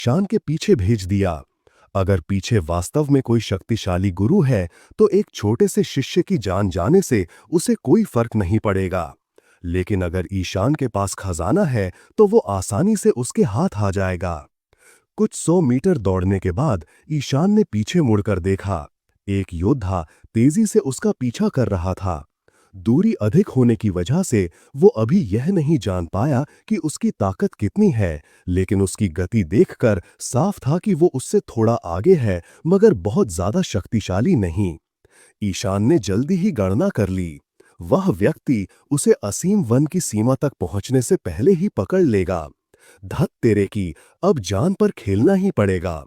ईशान के पीछे भेज दिया। अगर पीछे वास्तव में कोई शक्तिशाली गुरु है तो एक छोटे से शिष्य की जान जाने से उसे कोई फर्क नहीं पड़ेगा। लेकिन अगर ईशान के पास खजाना है तो वो आसानी से उसके हाथ आ जाएगा। कुछ 100 मीटर दौड़ने के बाद ईशान ने पीछे मुड़कर देखा। एक योद्धा तेजी से उसका पीछा कर रहा था। दूरी अधिक होने की वजह से वो अभी यह नहीं जान पाया कि उसकी ताकत कितनी है, लेकिन उसकी गति देखकर साफ था कि वो उससे थोड़ा आगे है, मगर बहुत ज्यादा शक्तिशाली नहीं। ईशान ने जल्दी ही गणना कर ली। वह व्यक्ति उसे असीम वन की सीमा तक पहुंचने से पहले ही पकड़ लेगा। धत तेरे की, अब जान पर खेलना ही पड़ेगा।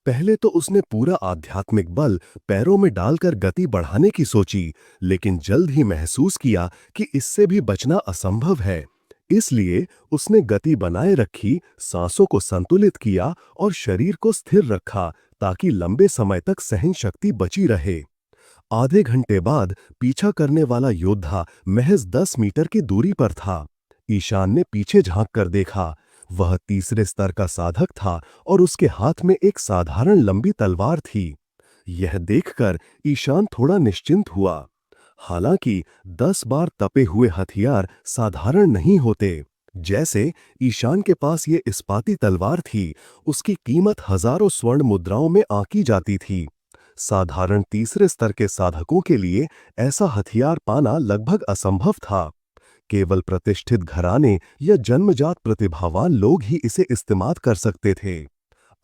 पहले तो उसने पूरा आध्यात्मिक बल पैरों में डालकर गति बढ़ाने की सोची, लेकिन जल्द ही महसूस किया कि इससे भी बचना असंभव है। इसलिए उसने गति बनाए रखी, सांसों को संतुलित किया और शरीर को स्थिर रखा ताकि लंबे समय तक सहन शक्ति बची रहे। आधे घंटे बाद पीछा करने वाला योद्धा महज 10 मीटर की दूरी पर था। ईशान ने पीछे झांक कर देखा। वह तीसरे स्तर का साधक था और उसके हाथ में एक साधारण लंबी तलवार थी। यह देखकर ईशान थोड़ा निश्चिंत हुआ। हालांकि 10 बार तपे हुए हथियार साधारण नहीं होते। जैसे ईशान के पास ये इस्पाती तलवार थी, उसकी कीमत हजारों स्वर्ण मुद्राओं में आंकी जाती थी। साधारण तीसरे स्तर के साधकों के लिए ऐसा हथियार पाना लगभग असंभव था। केवल प्रतिष्ठित घराने या जन्मजात प्रतिभावान लोग ही इसे इस्तेमाल कर सकते थे।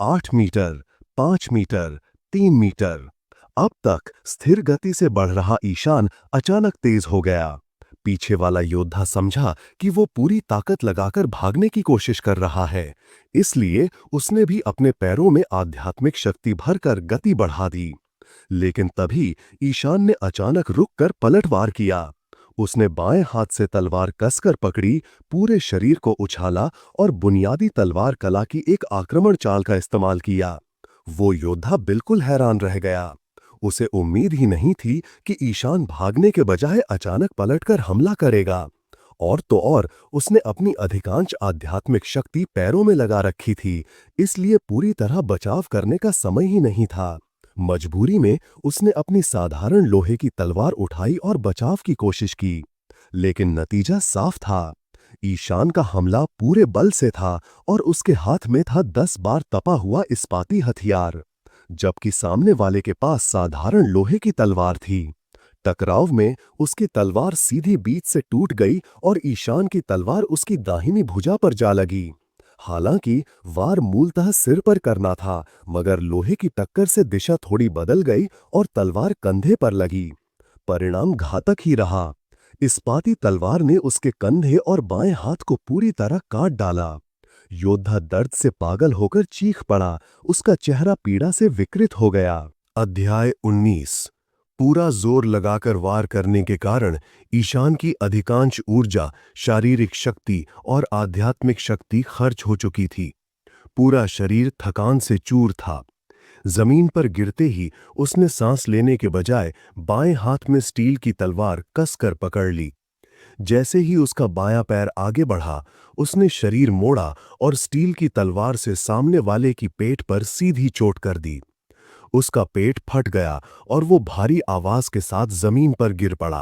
8 मीटर, 5 मीटर, 3 मीटर। अब तक स्थिर गति से बढ़ रहा ईशान अचानक तेज हो गया। पीछे वाला योद्धा समझा कि वो पूरी ताकत लगाकर भागने की कोशिश कर रहा है, इसलिए उसने भी अपने पैरों में आध्यात्मिक शक्ति भरकर गति बढ़ा दी। लेकिन तभी ईशान ने अचानक रुककर पलटवार किया। उसने बाएं हाथ से तलवार कसकर पकड़ी, पूरे शरीर को उछाला और बुनियादी तलवार कला की एक आक्रमण चाल का इस्तेमाल किया। वो योद्धा बिल्कुल हैरान रह गया। उसे उम्मीद ही नहीं थी कि ईशान भागने के बजाय अचानक पलटकर हमला करेगा। और तो और, उसने अपनी अधिकांश आध्यात्मिक शक्ति पैरों में लगा रखी थी, इसलिए पूरी तरह बचाव करने का समय ही नहीं था। मजबूरी में उसने अपनी साधारण लोहे की तलवार उठाई और बचाव की कोशिश की, लेकिन नतीजा साफ था। ईशान का हमला पूरे बल से था और उसके हाथ में था 10 बार तपा हुआ इस्पाती हथियार, जबकि सामने वाले के पास साधारण लोहे की तलवार थी। टकराव में उसकी तलवार सीधी बीच से टूट गई और ईशान की तलवार उसकी दाहिनी भुजा पर जा लगी। हालांकि वार मूलतः सिर पर करना था, मगर लोहे की टक्कर से दिशा थोड़ी बदल गई और तलवार कंधे पर लगी। परिणाम घातक ही रहा। इस्पाती तलवार ने उसके कंधे और बाएं हाथ को पूरी तरह काट डाला। योद्धा दर्द से पागल होकर चीख पड़ा। उसका चेहरा पीड़ा से विकृत हो गया। अध्याय 19। पूरा जोर लगाकर वार करने के कारण ईशान की अधिकांश ऊर्जा, शारीरिक शक्ति और आध्यात्मिक शक्ति खर्च हो चुकी थी। पूरा शरीर थकान से चूर था। जमीन पर गिरते ही उसने सांस लेने के बजाय बाएं हाथ में स्टील की तलवार कसकर पकड़ ली। जैसे ही उसका बायां पैर आगे बढ़ा, उसने शरीर मोड़ा और स्टील की तलवार से सामने वाले की पेट पर सीधी चोट कर दी। उसका पेट फट गया और वो भारी आवाज के साथ जमीन पर गिर पड़ा।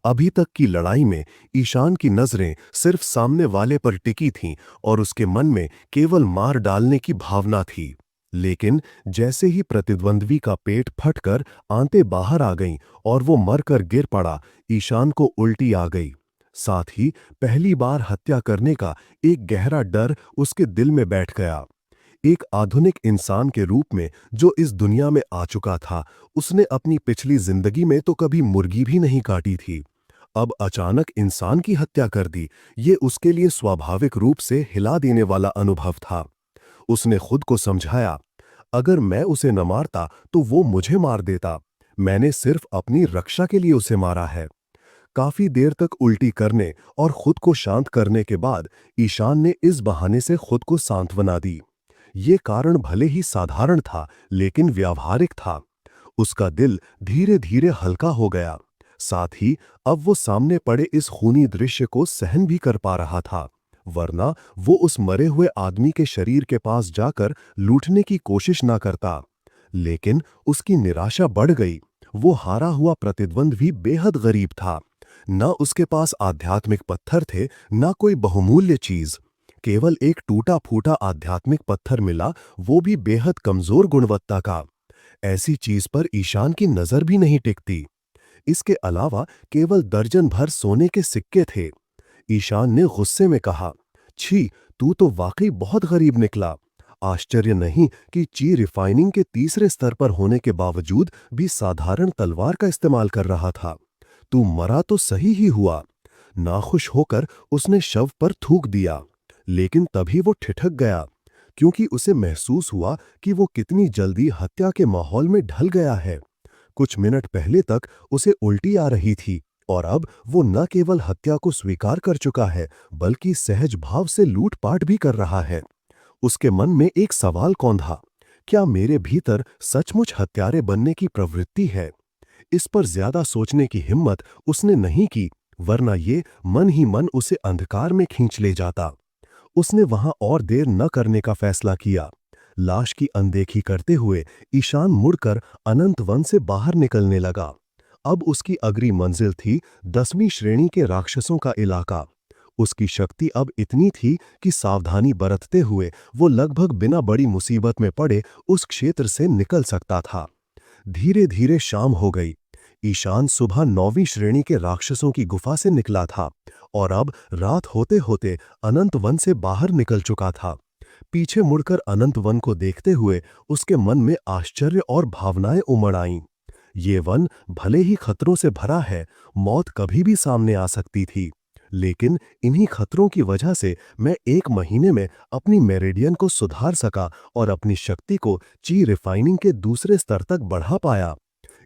अभी तक की लड़ाई में ईशान की नजरें सिर्फ सामने वाले पर टिकी थीं और उसके मन में केवल मार डालने की भावना थी। लेकिन जैसे ही प्रतिद्वंद्वी का पेट फटकर आंतें बाहर आ गईं और वो मरकर गिर पड़ा, ईशान को उल्टी आ गई। साथ ही पहली बार हत्या करने का एक गहरा डर उसके दिल में बैठ गया। एक आधुनिक इंसान के रूप में जो इस दुनिया में आ चुका था, उसने अपनी पिछली जिंदगी में तो कभी मुर्गी भी नहीं काटी थी। अब अचानक इंसान की हत्या कर दी, ये उसके लिए स्वाभाविक रूप से हिला देने वाला अनुभव था। उसने खुद को समझाया, अगर मैं उसे न मारता तो वो मुझे मार देता। मैंने सिर्फ अपनी रक्षा के लिए उसे मारा है। काफी देर तक उल्टी करने और खुद को शांत करने के बाद ईशान ने इस बहाने से खुद को सांत्वना दी। ये कारण भले ही साधारण था, लेकिन व्यावहारिक था। उसका दिल धीरे धीरे हल्का हो गया। साथ ही अब वो सामने पड़े इस खूनी दृश्य को सहन भी कर पा रहा था। वरना वो उस मरे हुए आदमी के शरीर के पास जाकर लूटने की कोशिश ना करता। लेकिन उसकी निराशा बढ़ गई। वो हारा हुआ प्रतिद्वंद भी बेहद गरीब था। न उसके पास आध्यात्मिक पत्थर थे, न कोई बहुमूल्य चीज। केवल एक टूटा फूटा आध्यात्मिक पत्थर मिला, वो भी बेहद कमजोर गुणवत्ता का। ऐसी चीज पर ईशान की नजर भी नहीं टिकती। इसके अलावा केवल दर्जन भर सोने के सिक्के थे। ईशान ने गुस्से में कहा, छी, तू तो वाकई बहुत गरीब निकला। आश्चर्य नहीं कि ची रिफाइनिंग के तीसरे स्तर पर होने के बावजूद भी साधारण तलवार का इस्तेमाल कर रहा था। तू मरा तो सही ही हुआ। नाखुश होकर उसने शव पर थूक दिया, लेकिन तभी वो ठिठक गया, क्योंकि उसे महसूस हुआ कि वो कितनी जल्दी हत्या के माहौल में ढल गया है। कुछ मिनट पहले तक उसे उल्टी आ रही थी, और अब वो न केवल हत्या को स्वीकार कर चुका है, बल्कि सहज भाव से लूटपाट भी कर रहा है। उसके मन में एक सवाल कौंधा, क्या मेरे भीतर सचमुच हत्यारे बनने की प्रवृत्ति है? इस पर ज्यादा सोचने की हिम्मत उसने नहीं की, वरना ये मन ही मन उसे अंधकार में खींच ले जाता। उसने वहां और देर न करने का फैसला किया। लाश की अनदेखी करते हुए ईशान मुड़कर अनंत वन से बाहर निकलने लगा। अब उसकी अगली मंजिल थी 10वीं श्रेणी के राक्षसों का इलाका। उसकी शक्ति अब इतनी थी कि सावधानी बरतते हुए वो लगभग बिना बड़ी मुसीबत में पड़े उस क्षेत्र से निकल सकता था। धीरे धीरे शाम हो गई। ईशान सुबह 9वीं श्रेणी के राक्षसों की गुफा से निकला था, और अब रात होते होते अनंत वन से बाहर निकल चुका था। पीछे मुड़कर अनंत वन को देखते हुए उसके मन में आश्चर्य और भावनाएं उमड़ आईं। ये वन भले ही खतरों से भरा है, मौत कभी भी सामने आ सकती थी, लेकिन इन्हीं खतरों की वजह से मैं 1 महीने में अपनी मेरिडियन को सुधार सका और अपनी शक्ति को ची रिफाइनिंग के दूसरे स्तर तक बढ़ा पाया।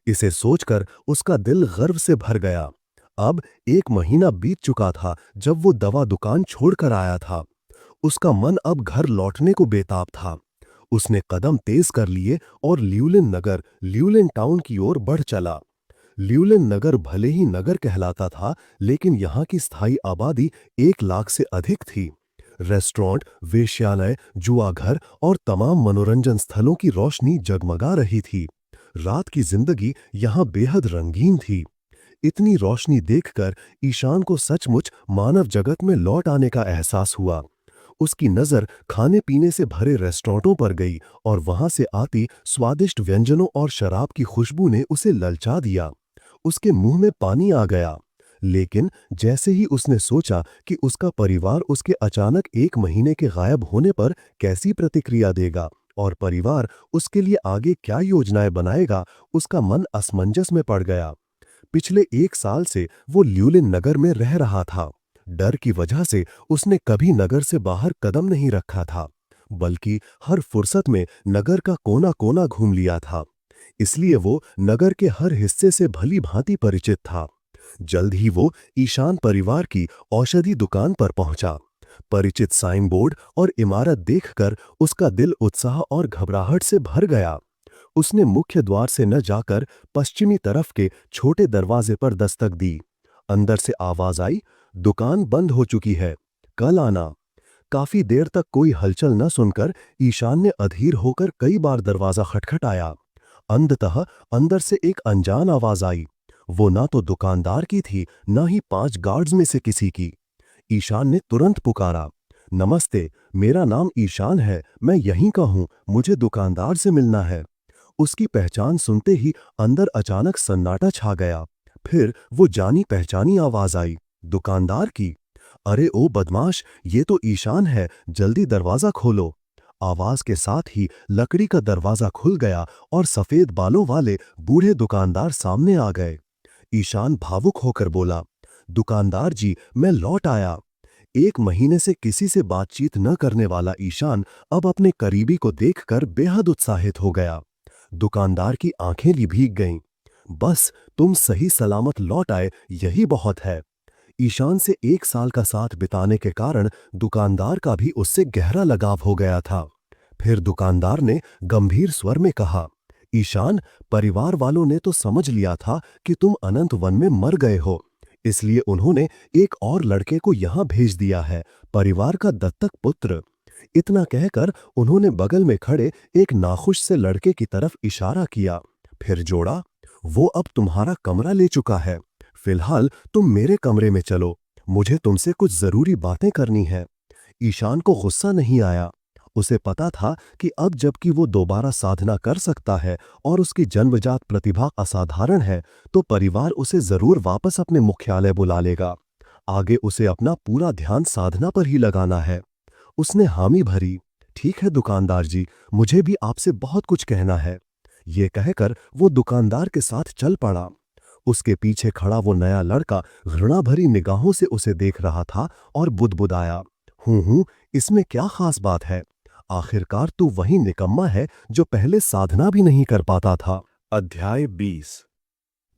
इसे सोचकर उसका दिल गर्व से भर गया। अब 1 महीना बीत चुका था जब वो दवा दुकान छोड़कर आया था। उसका मन अब घर लौटने को बेताब था। उसने कदम तेज कर लिए और ल्यूलिन टाउन की ओर बढ़ चला। ल्यूलिन नगर भले ही नगर कहलाता था, लेकिन यहाँ की स्थायी आबादी 1 लाख से अधिक थी। रेस्टोरेंट, वेश्यालय, जुआघर और तमाम मनोरंजन स्थलों की रोशनी जगमगा रही थी। रात की जिंदगी यहाँ बेहद रंगीन थी। इतनी रोशनी देखकर ईशान को सचमुच मानव जगत में लौट आने का एहसास हुआ। उसकी नजर खाने पीने से भरे रेस्टोरेंटों पर गई, और वहां से आती स्वादिष्ट व्यंजनों और शराब की खुशबू ने उसे ललचा दिया। उसके मुंह में पानी आ गया। लेकिन जैसे ही उसने सोचा कि उसका परिवार उसके अचानक 1 महीने के गायब होने पर कैसी प्रतिक्रिया देगा और परिवार उसके लिए आगे क्या योजनाएं बनाएगा, उसका मन असमंजस में पड़ गया। पिछले 1 साल से वो ल्यूलिन नगर में रह रहा था। डर की वजह से उसने कभी नगर से बाहर कदम नहीं रखा था, बल्कि हर फुर्सत में नगर का कोना कोना घूम लिया था। इसलिए वो नगर के हर हिस्से से भली भांति परिचित था। जल्द ही वो ईशान परिवार की औषधि दुकान पर पहुंचा। परिचित साइन बोर्ड और इमारत देखकर उसका दिल उत्साह और घबराहट से भर गया। उसने मुख्य द्वार से न जाकर पश्चिमी तरफ के छोटे दरवाजे पर दस्तक दी। अंदर से आवाज आई, दुकान बंद हो चुकी है, कल आना। काफी देर तक कोई हलचल न सुनकर ईशान ने अधीर होकर कई बार दरवाजा खटखटाया। अंततः अंदर से एक अनजान आवाज आई। वो ना तो दुकानदार की थी, ना ही 5 गार्ड्स में से किसी की। ईशान ने तुरंत पुकारा, नमस्ते, मेरा नाम ईशान है, मैं यहीं का हूं, मुझे दुकानदार से मिलना है। उसकी पहचान सुनते ही अंदर अचानक सन्नाटा छा गया। फिर वो जानी पहचानी आवाज आई, दुकानदार की। अरे ओ बदमाश, ये तो ईशान है, जल्दी दरवाजा खोलो। आवाज के साथ ही लकड़ी का दरवाजा खुल गया और सफेद बालों वाले बूढ़े दुकानदार सामने आ गए। ईशान भावुक होकर बोला, दुकानदार जी, मैं लौट आया। 1 महीने से किसी से बातचीत न करने वाला ईशान अब अपने करीबी को देखकर बेहद उत्साहित हो गया। दुकानदार की आंखें भी भीग गईं। बस तुम सही सलामत लौट आए, यही बहुत है। ईशान से 1 साल का साथ बिताने के कारण दुकानदार का भी उससे गहरा लगाव हो गया था। फिर दुकानदार ने गंभीर स्वर में कहा, ईशान, परिवार वालों ने तो समझ लिया था कि तुम अनंत वन में मर गए हो, इसलिए उन्होंने एक और लड़के को यहाँ भेज दिया है, परिवार का दत्तक पुत्र। इतना कहकर उन्होंने बगल में खड़े एक नाखुश से लड़के की तरफ इशारा किया, फिर जोड़ा, वो अब तुम्हारा कमरा ले चुका है, फिलहाल तुम मेरे कमरे में चलो, मुझे तुमसे कुछ जरूरी बातें करनी है। ईशान को गुस्सा नहीं आया। उसे पता था कि अब जबकि वो दोबारा साधना कर सकता है और उसकी जन्मजात प्रतिभा असाधारण है, तो परिवार उसे जरूर वापस अपने मुख्यालय बुला लेगा। आगे उसे अपना पूरा ध्यान साधना पर ही लगाना है। उसने हामी भरी, ठीक है दुकानदार जी, मुझे भी आपसे बहुत कुछ कहना है। ये कहकर वो दुकानदार के साथ चल पड़ा। उसके पीछे खड़ा वो नया लड़का घृणा भरी निगाहों से उसे देख रहा था और बुदबुदाया, हूं, इसमें क्या खास बात है? आखिरकार तू वही निकम्मा है जो पहले साधना भी नहीं कर पाता था। अध्याय 20।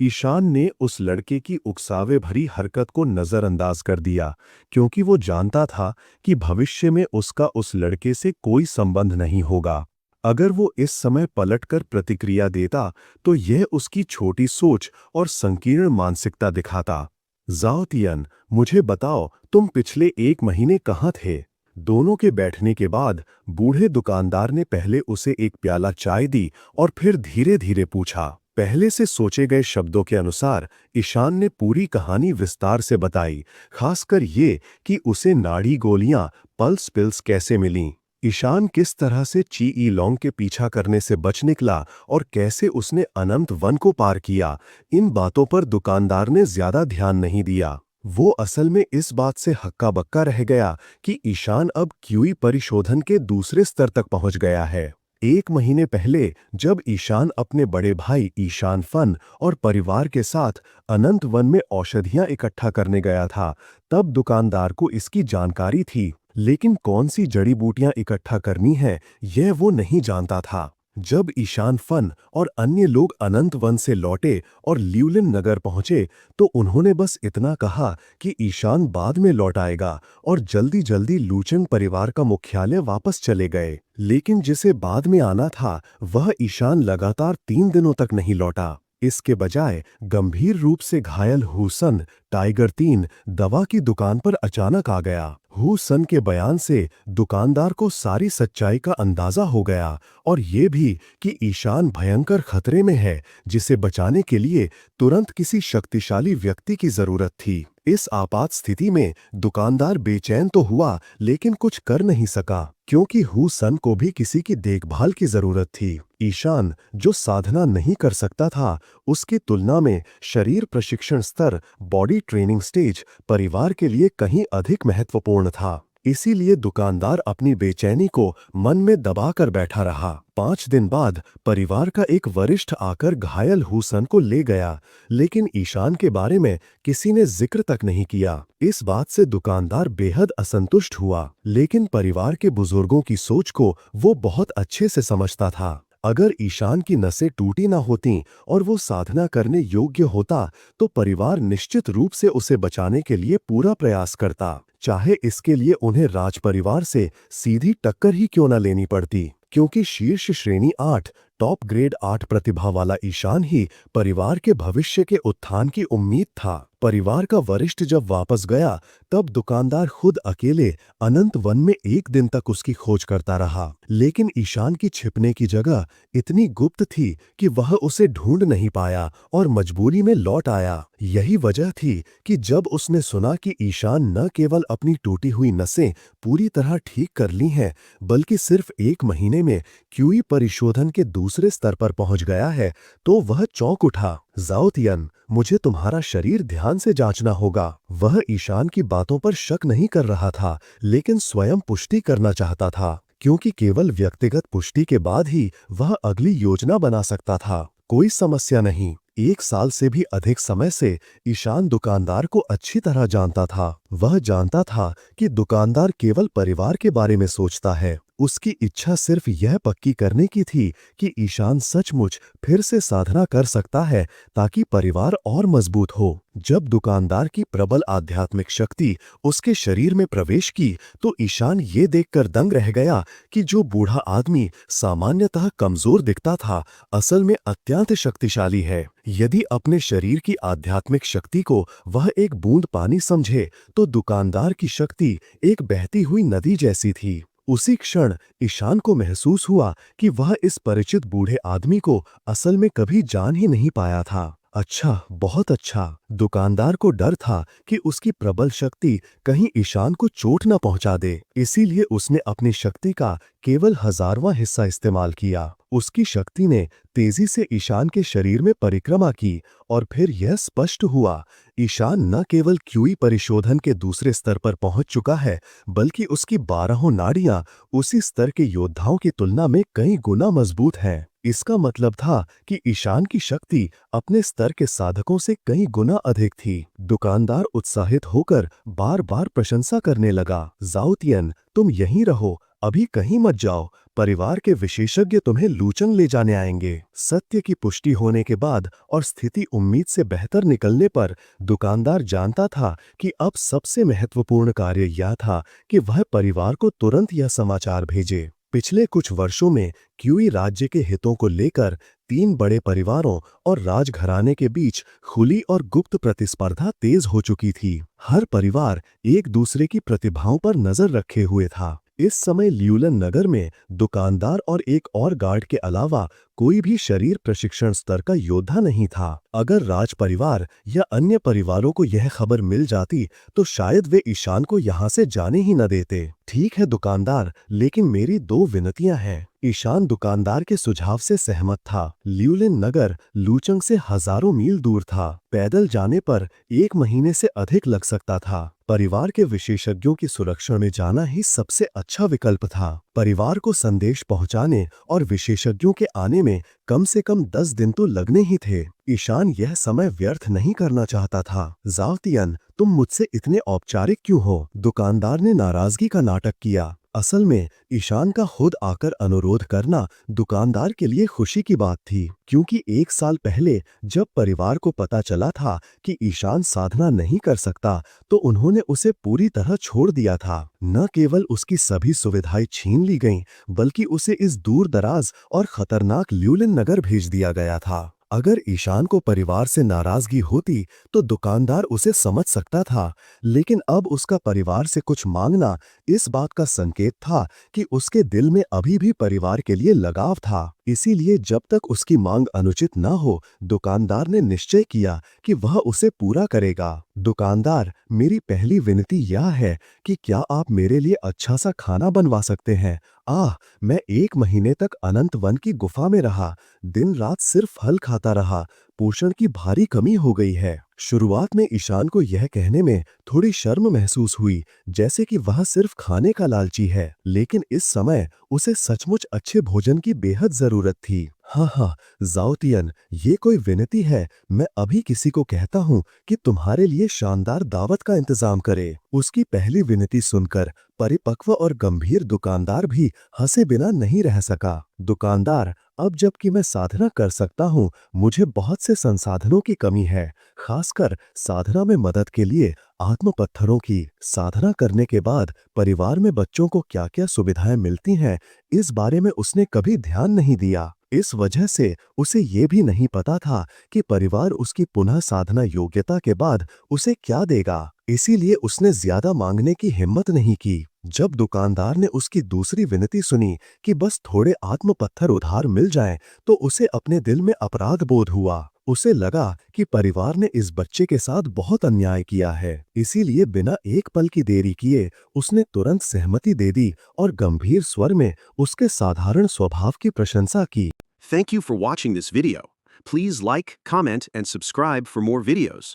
ईशान ने उस लड़के की उकसावे भरी हरकत को नजरअंदाज कर दिया, क्योंकि वो जानता था कि भविष्य में उसका उस लड़के से कोई संबंध नहीं होगा। अगर वो इस समय पलटकर प्रतिक्रिया देता तो यह उसकी छोटी सोच और संकीर्ण मानसिकता दिखाता। जाओ तियन, मुझे बताओ, तुम पिछले 1 महीने कहाँ थे? दोनों के बैठने के बाद बूढ़े दुकानदार ने पहले उसे एक प्याला चाय दी और फिर धीरे धीरे पूछा। पहले से सोचे गए शब्दों के अनुसार ईशान ने पूरी कहानी विस्तार से बताई, खासकर ये कि उसे नाड़ी गोलियां, पल्स पिल्स कैसे मिलीं। ईशान किस तरह से ची ई लोंग के पीछा करने से बच निकला और कैसे उसने अनंत वन को पार किया, इन बातों पर दुकानदार ने ज्यादा ध्यान नहीं दिया। वो असल में इस बात से हक्का बक्का रह गया कि ईशान अब क्यूई परिशोधन के दूसरे स्तर तक पहुंच गया है। 1 महीने पहले जब ईशान अपने बड़े भाई ईशान फन और परिवार के साथ अनंत वन में औषधियां इकट्ठा करने गया था, तब दुकानदार को इसकी जानकारी थी, लेकिन कौन सी जड़ी बूटियां इकट्ठा करनी है यह वो नहीं जानता था। जब ईशान फन और अन्य लोग अनंत वन से लौटे और ल्यूलिन नगर पहुंचे, तो उन्होंने बस इतना कहा कि ईशान बाद में लौट आएगा और जल्दी जल्दी लूचेंग परिवार का मुख्यालय वापस चले गए। लेकिन जिसे बाद में आना था वह ईशान लगातार 3 दिनों तक नहीं लौटा। इसके बजाय गंभीर रूप से घायल हुसन टाइगर 3 दवा की दुकान पर अचानक आ गया। हुसन के बयान से दुकानदार को सारी सच्चाई का अंदाजा हो गया और ये भी कि ईशान भयंकर खतरे में है, जिसे बचाने के लिए तुरंत किसी शक्तिशाली व्यक्ति की जरूरत थी। इस आपात स्थिति में दुकानदार बेचैन तो हुआ, लेकिन कुछ कर नहीं सका, क्योंकि हुसन को भी किसी की देखभाल की जरूरत थी। ईशान, जो साधना नहीं कर सकता था, उसकी तुलना में शरीर प्रशिक्षण स्तर, बॉडी ट्रेनिंग स्टेज परिवार के लिए कहीं अधिक महत्वपूर्ण था। इसीलिए दुकानदार अपनी बेचैनी को मन में दबाकर बैठा रहा। 5 दिन बाद परिवार का एक वरिष्ठ आकर घायल हुसन को ले गया, लेकिन ईशान के बारे में किसी ने जिक्र तक नहीं किया। इस बात से दुकानदार बेहद असंतुष्ट हुआ, लेकिन परिवार के बुजुर्गों की सोच को वो बहुत अच्छे से समझता था। अगर ईशान की नसें टूटी ना होतीं और वो साधना करने योग्य होता, तो परिवार निश्चित रूप से उसे बचाने के लिए पूरा प्रयास करता, चाहे इसके लिए उन्हें राज परिवार से सीधी टक्कर ही क्यों न लेनी पड़ती। क्योंकि शीर्ष श्रेणी 8 टॉप ग्रेड 8 प्रतिभा वाला ईशान ही परिवार के भविष्य के उत्थान की उम्मीद था। परिवार का वरिष्ठ जब वापस गया, तब दुकानदार खुद अकेले अनंत वन में 1 दिन तक उसकी खोज करता रहा, लेकिन ईशान की छिपने की जगह इतनी गुप्त थी कि वह उसे ढूंढ नहीं पाया और मजबूरी में लौट आया। यही वजह थी कि जब उसने सुना कि ईशान न केवल अपनी टूटी हुई नसें पूरी तरह ठीक कर ली हैं, बल्कि सिर्फ 1 महीने में क्यूई परिशोधन के दूसरे स्तर पर पहुंच गया है, तो वह चौंक उठा। जाओ तियन, मुझे तुम्हारा शरीर ध्यान से जांचना होगा। वह ईशान की बातों पर शक नहीं कर रहा था, लेकिन स्वयं पुष्टि करना चाहता था, क्योंकि केवल व्यक्तिगत पुष्टि के बाद ही वह अगली योजना बना सकता था। कोई समस्या नहीं। 1 साल से भी अधिक समय से ईशान दुकानदार को अच्छी तरह जानता था। वह जानता था कि दुकानदार केवल परिवार के बारे में सोचता है, उसकी इच्छा सिर्फ यह पक्की करने की थी कि ईशान सचमुच फिर से साधना कर सकता है ताकि परिवार और मजबूत हो। जब दुकानदार की प्रबल आध्यात्मिक शक्ति उसके शरीर में प्रवेश की तो ईशान ये देखकर दंग रह गया कि जो बूढ़ा आदमी सामान्यतः कमजोर दिखता था, असल में अत्यंत शक्तिशाली है। यदि अपने शरीर की आध्यात्मिक शक्ति को वह एक बूंद पानी समझे, तो दुकानदार की शक्ति एक बहती हुई नदी जैसी थी। उसी क्षण ईशान को महसूस हुआ कि वह इस परिचित बूढ़े आदमी को असल में कभी जान ही नहीं पाया था। अच्छा, बहुत अच्छा। दुकानदार को डर था कि उसकी प्रबल शक्ति कहीं ईशान को चोट न पहुंचा दे, इसीलिए उसने अपनी शक्ति का केवल 1000वां हिस्सा इस्तेमाल किया। उसकी शक्ति ने तेजी से ईशान के शरीर में परिक्रमा की और फिर यह स्पष्ट हुआ, ईशान न केवल क्यूई परिशोधन के दूसरे स्तर पर पहुंच चुका है, बल्कि उसकी 12 नाड़ियां उसी स्तर के योद्धाओं की तुलना में कई गुना मजबूत हैं। इसका मतलब था कि ईशान की शक्ति अपने स्तर के साधकों से कई गुना अधिक थी। दुकानदार उत्साहित होकर बार बार प्रशंसा करने लगा, जाओतियन, तुम यहीं रहो, अभी कहीं मत जाओ, परिवार के विशेषज्ञ तुम्हें लूचंग ले जाने आएंगे। सत्य की पुष्टि होने के बाद और स्थिति उम्मीद से बेहतर निकलने पर दुकानदार जानता था कि अब सबसे महत्वपूर्ण कार्य यह था कि वह परिवार को तुरंत यह समाचार भेजे। पिछले कुछ वर्षों में क्यूई राज्य के हितों को लेकर 3 बड़े परिवारों और राजघराने के बीच खुली और गुप्त प्रतिस्पर्धा तेज हो चुकी थी। हर परिवार एक दूसरे की प्रतिभाओं पर नजर रखे हुए था। इस समय ल्यूलन नगर में दुकानदार और एक और गार्ड के अलावा कोई भी शरीर प्रशिक्षण स्तर का योद्धा नहीं था। अगर राज परिवार या अन्य परिवारों को यह खबर मिल जाती तो शायद वे ईशान को यहाँ से जाने ही न देते। ठीक है दुकानदार, लेकिन मेरी 2 विनतियां हैं। ईशान दुकानदार के सुझाव से सहमत था। ल्यूलिन नगर लूचंग से हजारों मील दूर था। पैदल जाने पर 1 महीने से अधिक लग सकता था। परिवार के विशेषज्ञों की सुरक्षा में जाना ही सबसे अच्छा विकल्प था। परिवार को संदेश पहुंचाने और विशेषज्ञों के आने में कम से कम 10 दिन तो लगने ही थे। ईशान यह समय व्यर्थ नहीं करना चाहता था। जाओतियन, तुम मुझसे इतने औपचारिक क्यों हो? दुकानदार ने नाराजगी का नाटक किया। असल में ईशान का खुद आकर अनुरोध करना दुकानदार के लिए खुशी की बात थी, क्योंकि 1 साल पहले जब परिवार को पता चला था कि ईशान साधना नहीं कर सकता, तो उन्होंने उसे पूरी तरह छोड़ दिया था। न केवल उसकी सभी सुविधाएं छीन ली गईं, बल्कि उसे इस दूर दराज और खतरनाक ल्यूलिन नगर भेज दिया गया था। अगर ईशान को परिवार से नाराजगी होती तो दुकानदार उसे समझ सकता था, लेकिन अब उसका परिवार से कुछ मांगना इस बात का संकेत था कि उसके दिल में अभी भी परिवार के लिए लगाव था। इसीलिए जब तक उसकी मांग अनुचित न हो, दुकानदार ने निश्चय किया कि वह उसे पूरा करेगा। दुकानदार, मेरी पहली विनती यह है कि क्या आप मेरे लिए अच्छा सा खाना बनवा सकते हैं? मैं 1 महीने तक अनंत वन की गुफा में रहा, दिन रात सिर्फ फल खाता रहा, पोषण की भारी कमी हो गई है। शुरुआत में ईशान को यह कहने में थोड़ी शर्म महसूस हुई, जैसे कि वह सिर्फ खाने का लालची है, लेकिन इस समय उसे सचमुच अच्छे भोजन की बेहद जरूरत थी। हाँ, जाओतियन, ये कोई विनती है। मैं अभी किसी को कहता हूँ कि तुम्हारे लिए शानदार दावत का इंतजाम करे। उसकी पहली विनती सुनकर परिपक्व और गंभीर दुकानदार भी हंसे बिना नहीं रह सका। दुकानदार, अब जबकि मैं साधना कर सकता हूँ, मुझे बहुत से संसाधनों की कमी है, खासकर साधना में मदद के लिए आत्म पत्थरों की। साधना करने के बाद परिवार में बच्चों को क्या-क्या सुविधाएं मिलती हैं, इस बारे में उसने कभी ध्यान नहीं दिया। इस वजह से उसे ये भी नहीं पता था कि परिवार उसकी पुनः साधना योग्यता के बाद उसे क्या देगा। इसीलिए उसने ज्यादा मांगने की हिम्मत नहीं की। जब दुकानदार ने उसकी दूसरी विनती सुनी कि बस थोड़े आत्म पत्थर उधार मिल जाएं, तो उसे अपने दिल में अपराध बोध हुआ। उसे लगा कि परिवार ने इस बच्चे के साथ बहुत अन्याय किया है। इसीलिए बिना एक पल की देरी किए उसने तुरंत सहमति दे दी और गंभीर स्वर में उसके साधारण स्वभाव की प्रशंसा की। Thank you for watching this video. Please like, comment, and subscribe for more videos.